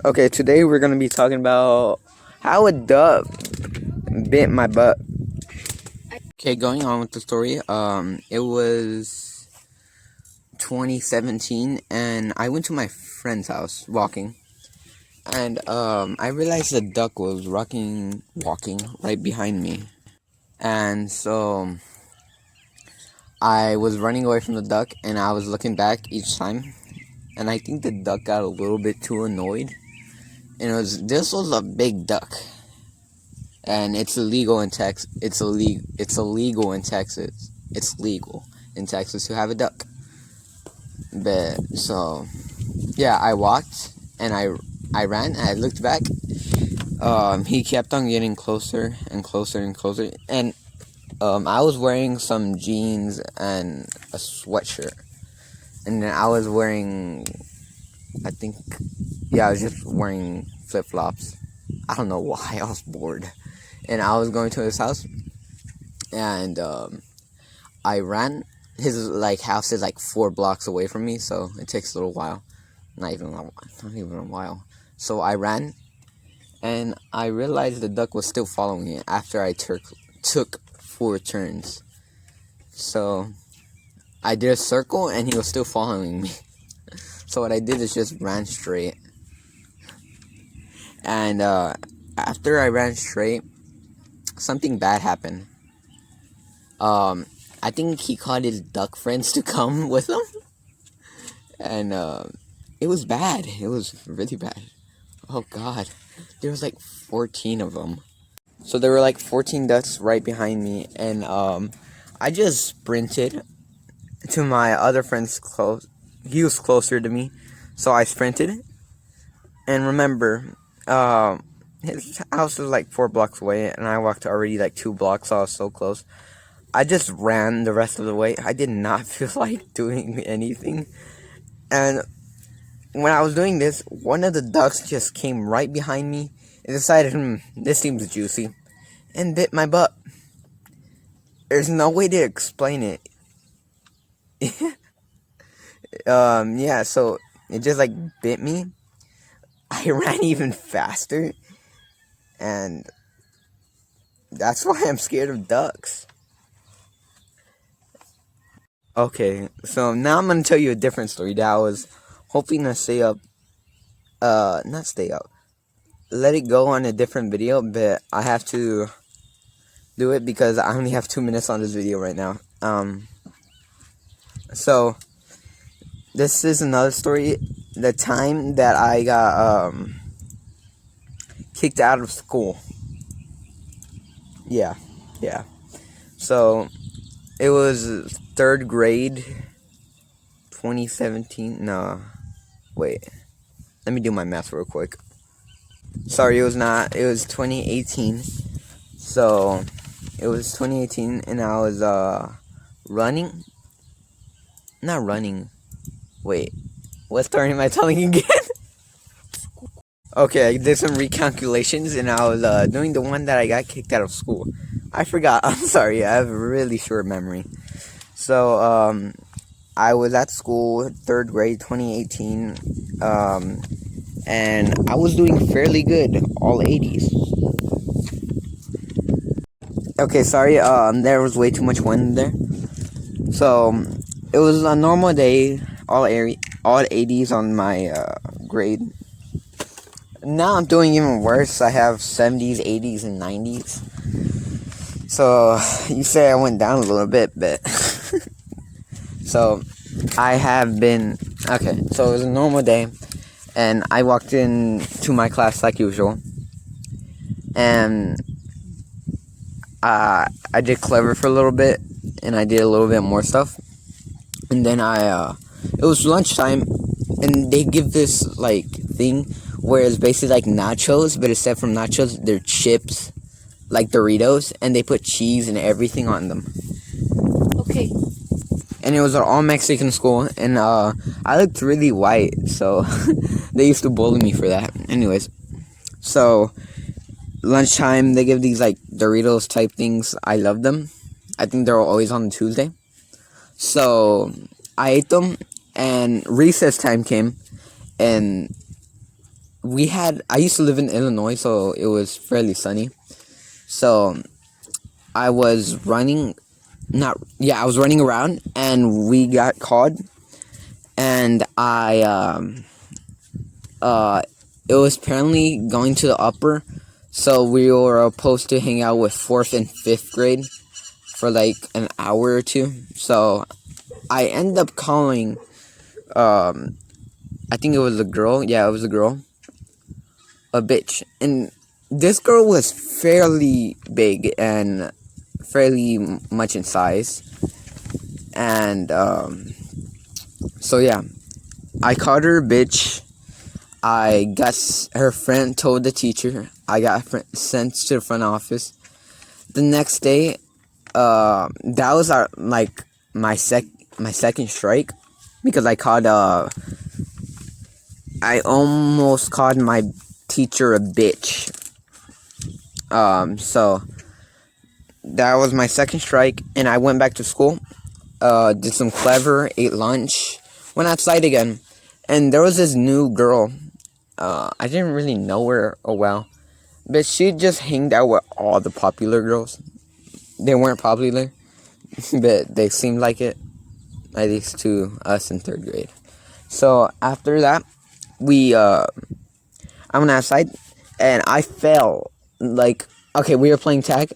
Okay, today we're gonna be talking about how a duck bit my butt. Okay, going on with the story. It was 2017, and I went to my friend's house walking, and I realized a duck was walking right behind me, and so I was running away from the duck, and I was looking back each time, and I think the duck got a little bit too annoyed, and this was a big duck. And it's illegal in Texas. It's illegal in Texas. It's legal in Texas to have a duck. But so, yeah, I walked and I ran. And I looked back. He kept on getting closer and closer and closer. And I was wearing some jeans and a sweatshirt. And then I was wearing, I was just wearing flip flops. I don't know why. I was bored. And I was going to his house, and I ran. His house is 4 blocks away from me, so it takes a little while. Not even a while. So I ran, and I realized the duck was still following me after I took 4 turns. So I did a circle, and he was still following me. So what I did is just ran straight, and after I ran straight, something bad happened. I think he called his duck friends to come with him, and it was bad. It was really bad. Oh God, there was 14 of them. So there were 14 ducks right behind me, and I just sprinted to my other friend's close. He was closer to me, so I sprinted. And remember, his house was 4 blocks away, and I walked already 2 blocks, so I was so close. I just ran the rest of the way. I did not feel like doing anything. And when I was doing this, one of the ducks just came right behind me and decided, this seems juicy, and bit my butt. There's no way to explain it. Yeah, so it just bit me. I ran even faster, and that's why I'm scared of ducks. Okay, so now I'm gonna tell you a different story that I was hoping to stay up. Not stay up. Let it go on a different video, but I have to do it because I only have 2 minutes on this video right now. So this is another story. The time that I got kicked out of school. Yeah. So it was 3rd grade, 2017. No, wait. Let me do my math real quick. Sorry, it was not. It was 2018. So it was 2018, and I was running. Not running. Wait, what story am I telling again? Okay, I did some recalculations, and I was doing the one that I got kicked out of school. I forgot. I'm sorry. I have a really short memory. So I was at school, 3rd grade, 2018, and I was doing fairly good, all 80s. Okay, sorry, there was way too much wind there. So it was a normal day, all 80s on my grade. Now I'm doing even worse. I have 70s, 80s, and 90s. So you say I went down a little bit, but so I have been okay. So it was a normal day, and I walked in to my class like usual, and I did clever for a little bit, and I did a little bit more stuff, and then it was lunchtime, and they give this thing where it's basically nachos, but instead from nachos, they're chips, like Doritos, and they put cheese and everything on them. Okay. And it was an all-Mexican school, and I looked really white, so they used to bully me for that. Anyways, so lunchtime, they give these Doritos type things. I love them. I think they're always on Tuesday. So I ate them, and recess time came, and I used to live in Illinois, so it was fairly sunny. So I was running, I was running around, and we got caught, and it was apparently going to the upper, so we were supposed to hang out with 4th and 5th grade for like an hour or two. So I ended up calling, I think it was a girl. Yeah, it was a girl. A bitch. And this girl was fairly big and fairly much in size. And, so yeah. I called her a bitch. Her friend told the teacher. I got sent to the front office. The next day, that was my second strike, because I almost called my teacher a bitch. So that was my second strike, and I went back to school, did some clever, ate lunch, went outside again, and there was this new girl. I didn't really know her well, but she just hanged out with all the popular girls. They weren't popular, but they seemed like it, at least to us in 3rd grade. So after that, I went outside, and I fell. We were playing tag,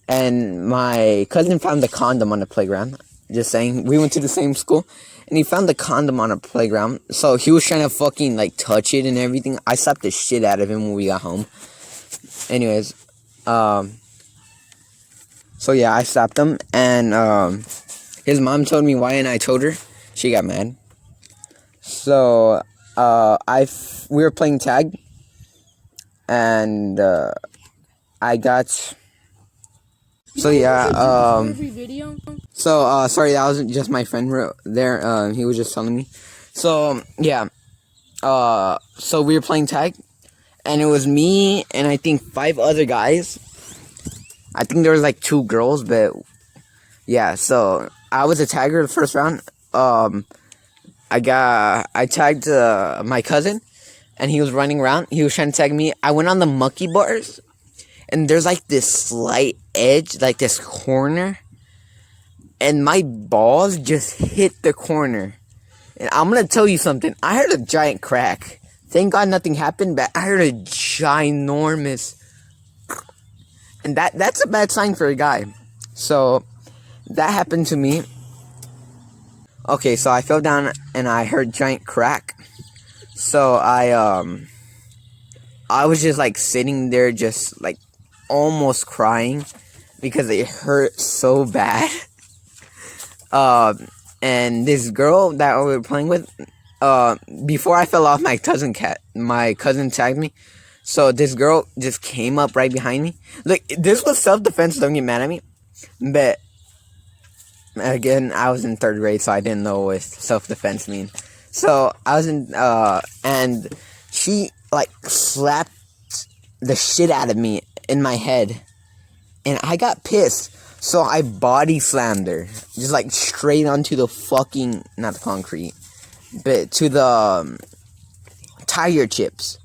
and my cousin found the condom on the playground. Just saying, we went to the same school, and he found the condom on a playground. So he was trying to fucking touch it and everything. I slapped the shit out of him when we got home. Anyways, so yeah, I slapped him, and his mom told me why, and I told her. She got mad. So we were playing tag, and I got. So yeah, sorry, that wasn't just my friend there. He was just telling me. So yeah, so we were playing tag, and it was me and I think 5 other guys. I think there was 2 girls, but yeah. So I was a tagger the first round. I tagged my cousin, and he was running around. He was trying to tag me. I went on the monkey bars. And there's this slight edge, this corner. And my balls just hit the corner. And I'm going to tell you something. I heard a giant crack. Thank God nothing happened, but I heard a ginormous. And that's a bad sign for a guy. So that happened to me. Okay, so I fell down and I heard giant crack. So I was just sitting there, just almost crying because it hurt so bad. And this girl that we were playing with, before I fell off, my cousin tagged me. So this girl just came up right behind me. Look, this was self-defense, don't get mad at me. But again, I was in 3rd grade, so I didn't know what self-defense mean. So I was and she slapped the shit out of me in my head, and I got pissed, so I body slammed her, just straight onto the fucking, not the concrete, but to the tire chips.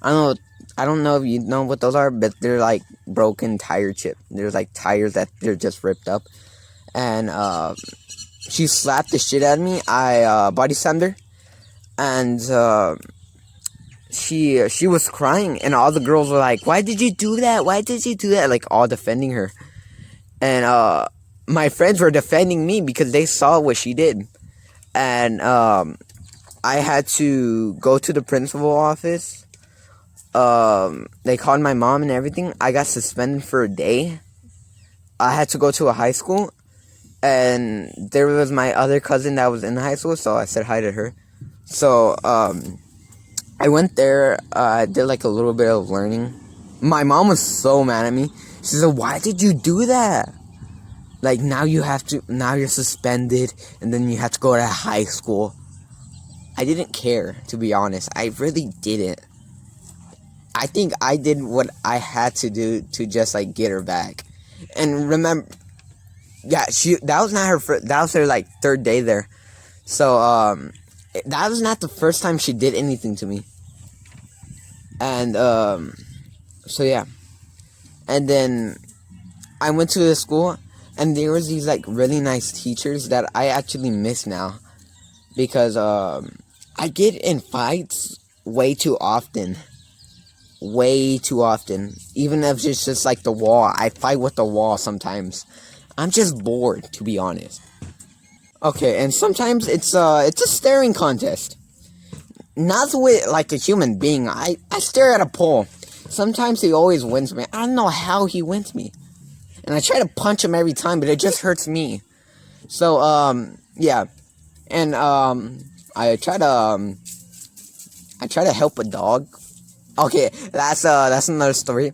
I don't know if you know what those are, but they're broken tire chip. There's tires that they're just ripped up, and she slapped the shit out of me. I body slammed her, and she was crying, and all the girls were like, why did you do that? Why did you do that? All defending her. And my friends were defending me because they saw what she did. And I had to go to the principal office. They called my mom and everything. I got suspended for a day. I had to go to a high school. And there was my other cousin that was in high school, so I said hi to her. So, I went there, I did a little bit of learning. My mom was so mad at me. She said, why did you do that? Now you're suspended, and then you have to go to high school. I didn't care, to be honest. I really didn't. I think I did what I had to do to just, get her back. And remember, yeah, that was not her that was her, 3rd day there. So, that was not the first time she did anything to me. And so yeah, and then I went to the school, and there was these like really nice teachers that I actually miss now, because I get in fights way too often. Way too often. Even if it's just like the wall, I fight with the wall sometimes. I'm just bored, to be honest. Okay, and sometimes it's a staring contest. Not with like a human being. I stare at a pole. Sometimes he always wins me. I don't know how he wins me. And I try to punch him every time, but it just hurts me. So, yeah. And, I try to help a dog. Okay, that's another story.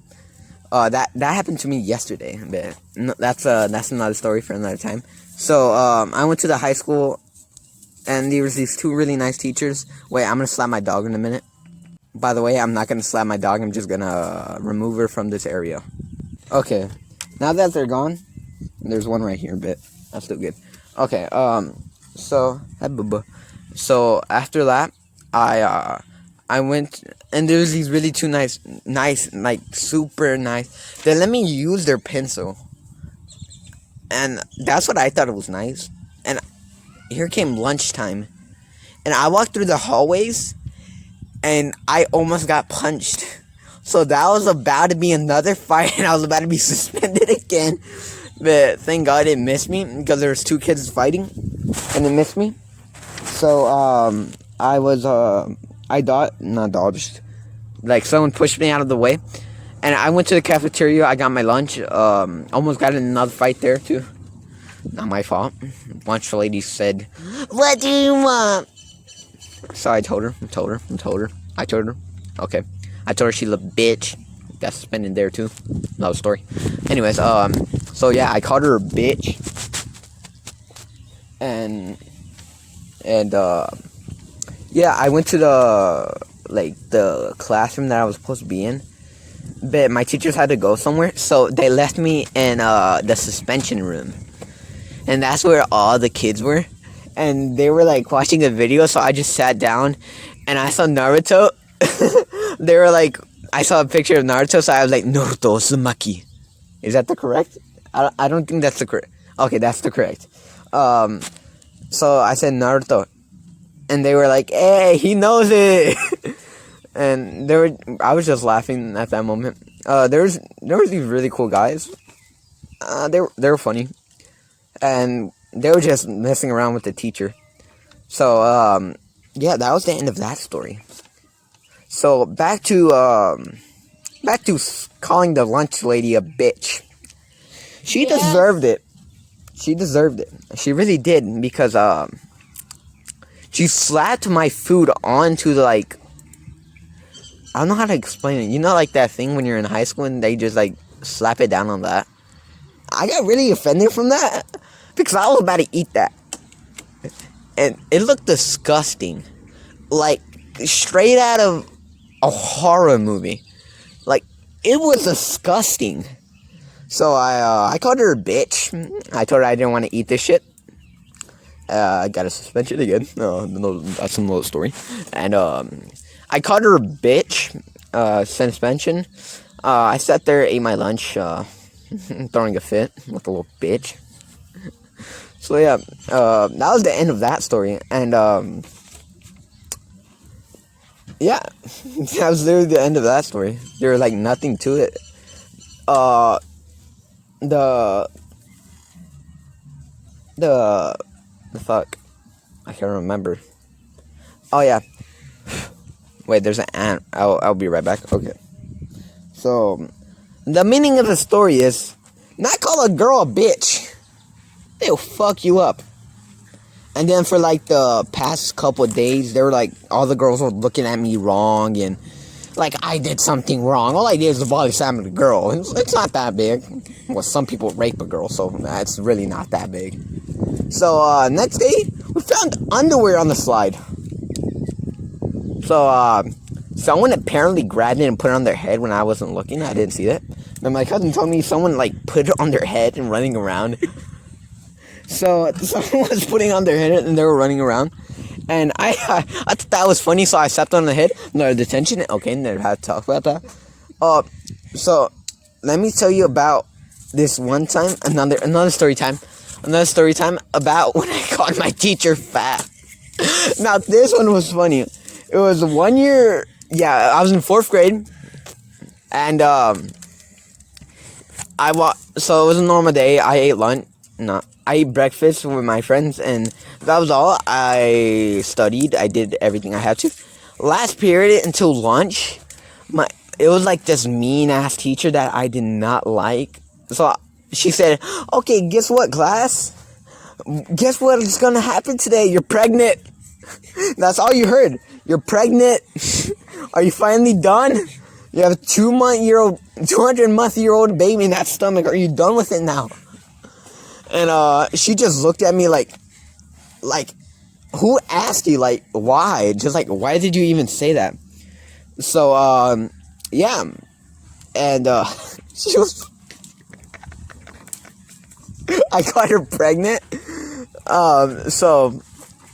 That happened to me yesterday, but that's another story for another time. So, I went to the high school, and there was these two really nice teachers. Wait, I'm gonna slap my dog in a minute. By the way, I'm not gonna slap my dog, I'm just gonna remove her from this area. Okay, now that they're gone, there's one right here, but that's still good. Okay, so, so after that, I went, and there was these really two nice, like, super nice, they let me use their pencil, and that's what I thought it was nice, and here came lunchtime, and I walked through the hallways, and I almost got punched. So that was about to be another fight, and I was about to be suspended again. But thank God it missed me, because there was two kids fighting, and it missed me. So, I dodged. Like, someone pushed me out of the way, and I went to the cafeteria, I got my lunch, almost got in another fight there, too. Not my fault. A bunch of ladies said, "What do you want?" So I told her. Okay. I told her she looked bitch. Got suspended there too. Another story. Anyways, so yeah, I called her a bitch. And yeah, I went to the classroom that I was supposed to be in. But my teachers had to go somewhere, so they left me in the suspension room. And that's where all the kids were. And they were like watching a video, so I just sat down and I saw Naruto. They were like, I saw a picture of Naruto, so I was like, Naruto Uzumaki. Is that the correct? I don't think that's the correct. Okay, that's the correct. So I said Naruto, and they were like, "Hey, he knows it." And I was just laughing at that moment. There was these really cool guys. They were funny, and they were just messing around with the teacher. So yeah, that was the end of that story. So back to calling the lunch lady a bitch. She deserved it. She deserved it. She really did, because she slapped my food onto the, like, I don't know how to explain it. You know, like that thing when you're in high school and they just like slap it down on that. I got really offended from that because I was about to eat that, and it looked disgusting, like straight out of a horror movie. Like, it was disgusting. So I called her a bitch. I told her I didn't want to eat this shit. I got a suspension again. No, that's another story. And I called her a bitch. Suspension. I sat there, ate my lunch, throwing a fit like a little bitch. So yeah, that was the end of that story. And yeah, that was literally the end of that story. There was like nothing to it. The fuck, I can't remember. Oh yeah, wait, there's an ant. I'll be right back. Okay. So the meaning of the story is not call a girl a bitch. They'll fuck you up. And then for like the past couple of days, they were like, all the girls were looking at me wrong, and like I did something wrong. All I did is body slam a girl. It's not that big. Well, some people rape a girl, so it's really not that big. So next day, we found underwear on the slide. So someone apparently grabbed it and put it on their head when I wasn't looking. I didn't see that. But my cousin told me someone like put it on their head and running around. So someone was putting on their head and they were running around. And I thought that was funny, so I stepped on the head. No detention. Okay, never had to talk about that. So let me tell you about this one time. Another story time. Another story time about when I called my teacher fat. Now this one was funny. It was 1 year. Yeah, I was in 4th grade, and so it was a normal day. I ate lunch. No, I ate breakfast with my friends, and that was all. I studied. I did everything I had to. Last period until lunch, it was like this mean ass teacher that I did not like. So she said, "Okay, guess what, class? Guess what is gonna happen today? You're pregnant." That's all you heard. You're pregnant. Are you finally done? You have a 200-month-year-old baby in that stomach. Are you done with it now? And she just looked at me like, who asked you? Like, why? Just like, why did you even say that? So, yeah. And she was. I got her pregnant. So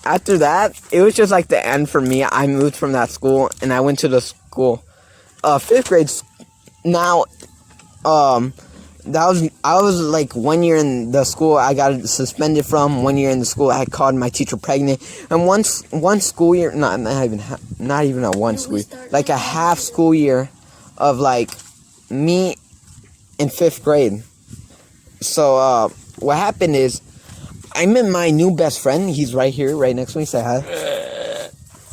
after that, it was just like the end for me. I moved from that school and I went to the school, 5th grade. Now, I was like 1 year in the school. I got suspended from 1 year in the school. I called my teacher pregnant, and one school year, not even a one school year, like a half school year of like me in 5th grade. So what happened is, I met my new best friend. He's right here, right next to me. Say hi.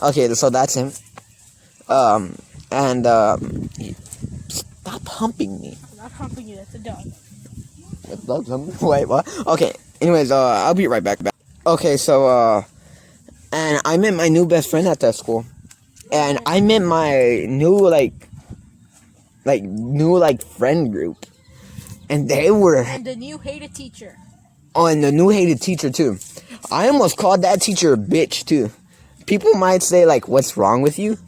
Okay, so that's him. Stop humping me. I'm not humping you. That's a dog. Wait, what? Okay. Anyways, I'll be right back. Okay, so and I met my new best friend at that school, and I met my new friend group, and they were. And the new hated teacher. Oh, and the new hated teacher, too. I almost called that teacher a bitch, too. People might say, like, what's wrong with you?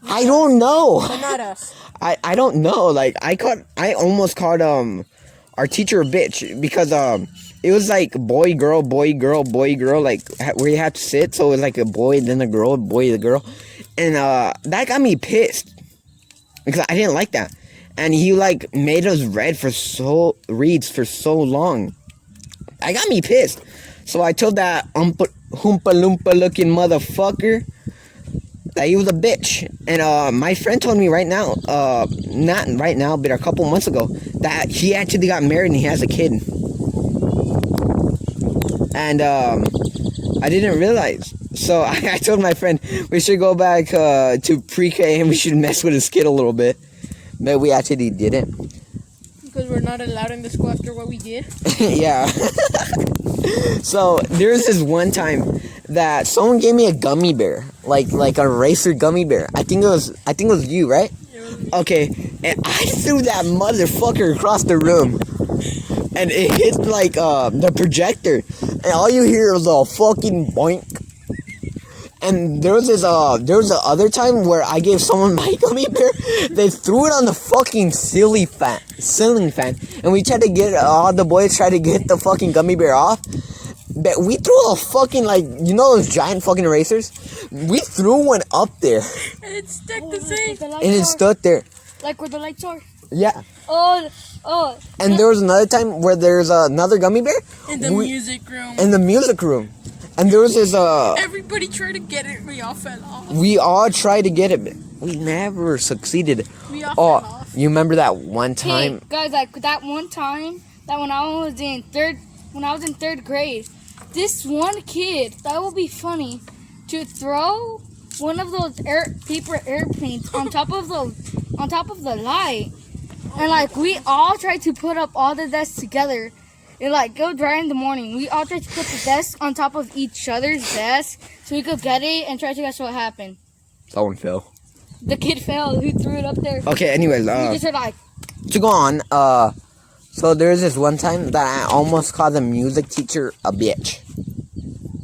I don't know. But not us. I don't know. Like, I almost called, our teacher a bitch. Because, it was like boy, girl, like, where you had to sit. So it was like a boy, then a girl, boy, the girl. And, that got me pissed. Because I didn't like that. And he, like, made us read for so long. I got me pissed. So I told that Oompa Loompa looking motherfucker that he was a bitch. And my friend told me right now, not right now, but a couple months ago, that he actually got married and he has a kid. And I didn't realize. So I told my friend we should go back to pre-K and we should mess with his kid a little bit. But we actually didn't. Because we're not allowed in the school after what we did. Yeah. So there's this one time that someone gave me a gummy bear, like a racer gummy bear. I think it was you, right? It was me. Okay, and I threw that motherfucker across the room, and it hit like the projector, and all you hear is a fucking boink. And there was the other time where I gave someone my gummy bear. They threw it on the fucking ceiling fan, and we tried to get all the boys tried to get the fucking gummy bear off. But we threw a fucking those giant fucking erasers. We threw one up there, And it stuck the same. and it stood there. Like where the lights are. Yeah. Oh. And there was another time where there's another gummy bear In the music room. in the music room, and there was this Everybody tried to get it. We all fell off. We all tried to get it, but we never succeeded. We all fell off. You remember that one time? Hey, guys, like that one time that when I was in third grade, this one kid, that would be funny, to throw one of those paper airplanes on top of the light, and like we all tried to put up all the desks together. It like go dry in the morning. We all tried to put the desks on top of each other's desk so we could get it and try to guess what happened. Someone fell. The kid fell. Who threw it up there? Okay, anyways, We just heard like. to go on, so there's this one time that I almost called the music teacher a bitch.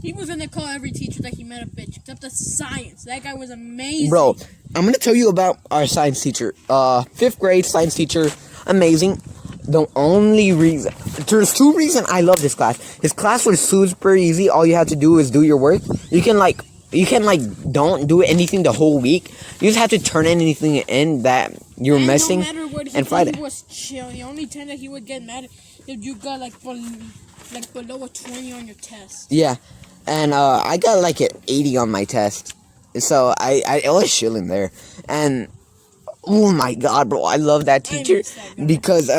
He was gonna call every teacher that he met a bitch, except the science. That guy was amazing. Bro, I'm gonna tell you about our science teacher. 5th grade science teacher, amazing. The only reason, there's two reasons I love this class. His class was super easy. All you have to do is do your work. You can You can like don't do anything the whole week. You just have to turn anything in that you're And missing. no matter what he and did, Friday. he was chill. The only time that he would get mad if you got like below a 20 on your test. Yeah, and I got like an 80 on my test, so I was chilling there, and oh my god, bro, I love that teacher miss that guy. because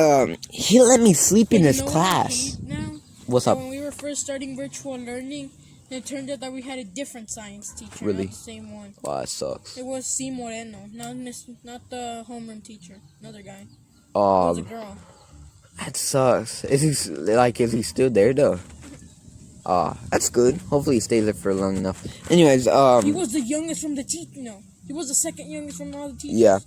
he let me sleep in But his you know what I class. hate now? What's So up? when we were first starting virtual learning, it turned out that we had a different science teacher, Really? not the same one. Oh, that sucks. It was C. Moreno, not the homeroom teacher, another guy. It was a Oh, girl. that sucks. Is he still there though? That's good. Hopefully he stays there for long enough. Anyways, He was the youngest from the teacher. No, he was the second youngest from all the teachers. yeah.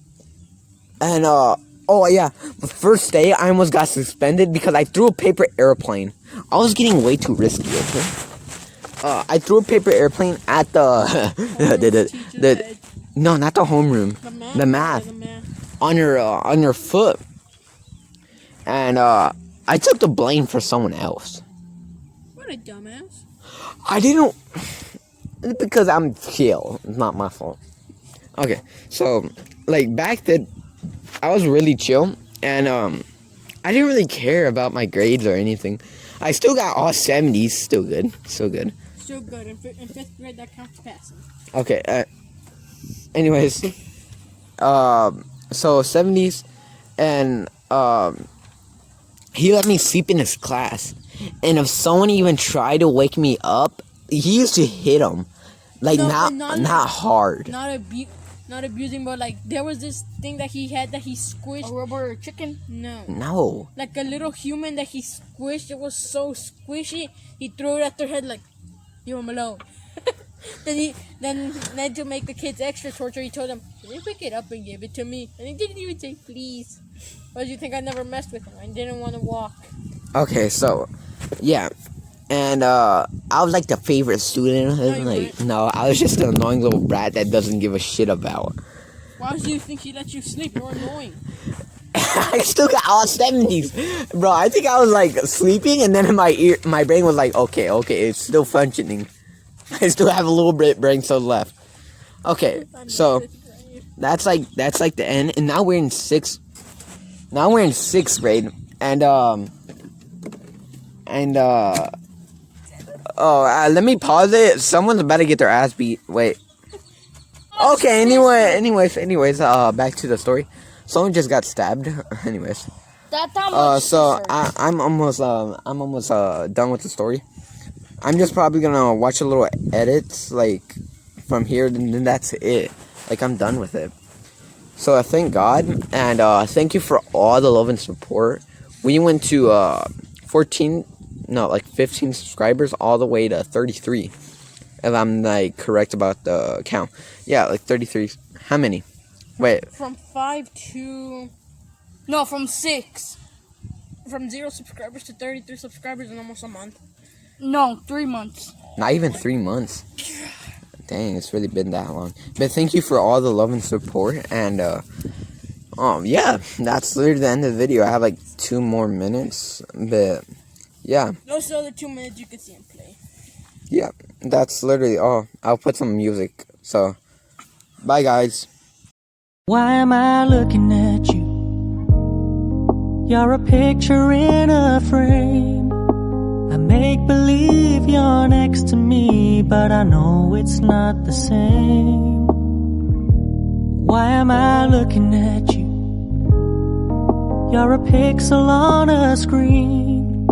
And oh yeah, the first day I almost got suspended because I threw a paper airplane. I was getting way too risky, okay? I threw a paper airplane at the no, not the homeroom, the math on your foot, and I took the blame for someone else. What a dumbass. I didn't because I'm chill. It's not my fault. Okay, so like back then, I was really chill, and I didn't really care about my grades or anything. I still got all 70s, still good, still good. Still good. In fifth grade, that counts passing. Okay. Anyways, so 70s, and he let me sleep in his class, and if someone even tried to wake me up, he used to hit him, like No, not hard. Not abusing, but like there was this thing that he had that he squished. A rubber chicken. No. No. Like a little human that he squished. It was so squishy. He threw it at their head like, "Leave him alone." then to make the kids extra torture, he told them, "Can you pick it up and give it to me?" And he didn't even say please. Why do you think I never messed with him? I didn't want to walk. Okay, so yeah, and I was like the favorite student. you Like no, I was just an annoying little brat that doesn't give a shit about. Why do you think he let you sleep? You're annoying. I still got all 70s, bro. I think I was like sleeping, and then in my brain was like, okay, it's still functioning. I still have a little bit brain cell left. Okay, so that's like the end, and now we're in sixth grade, and let me pause it. Someone's about to get their ass beat. Wait. Okay. Anyways. Back to the story. Someone just got stabbed. Anyways. That's how much. So I'm almost done with the story. I'm just probably gonna watch a little edits like from here, and then that's it. Like I'm done with it. So I thank God, and thank you for all the love and support. We went to 15 subscribers all the way to 33. If I'm like correct about the count. Yeah, like 33. How many? Wait. From 5 to... No, from 6. From 0 subscribers to 33 subscribers in almost a month. No, 3 months. Not even 3 months. Dang, it's really been that long. But thank you for all the love and support. And, yeah, that's literally the end of the video. I have like 2 more minutes. But, yeah. Those other 2 minutes you can see him play. Yeah, that's literally all. I'll put some music. So, bye, guys. Why am I looking at you? You're a picture in a frame. I make believe you're next to me, but I know it's not the same. Why am I looking at you? You're a pixel on a screen.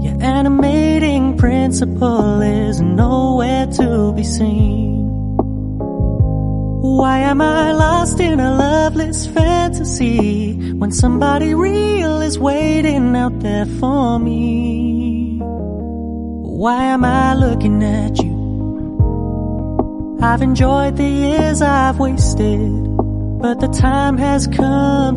Your animating principle is nowhere to be seen. Why am I lost in a loveless fantasy when somebody real is waiting out there for me? Why am I looking at you? I've enjoyed the years I've wasted, but the time has come to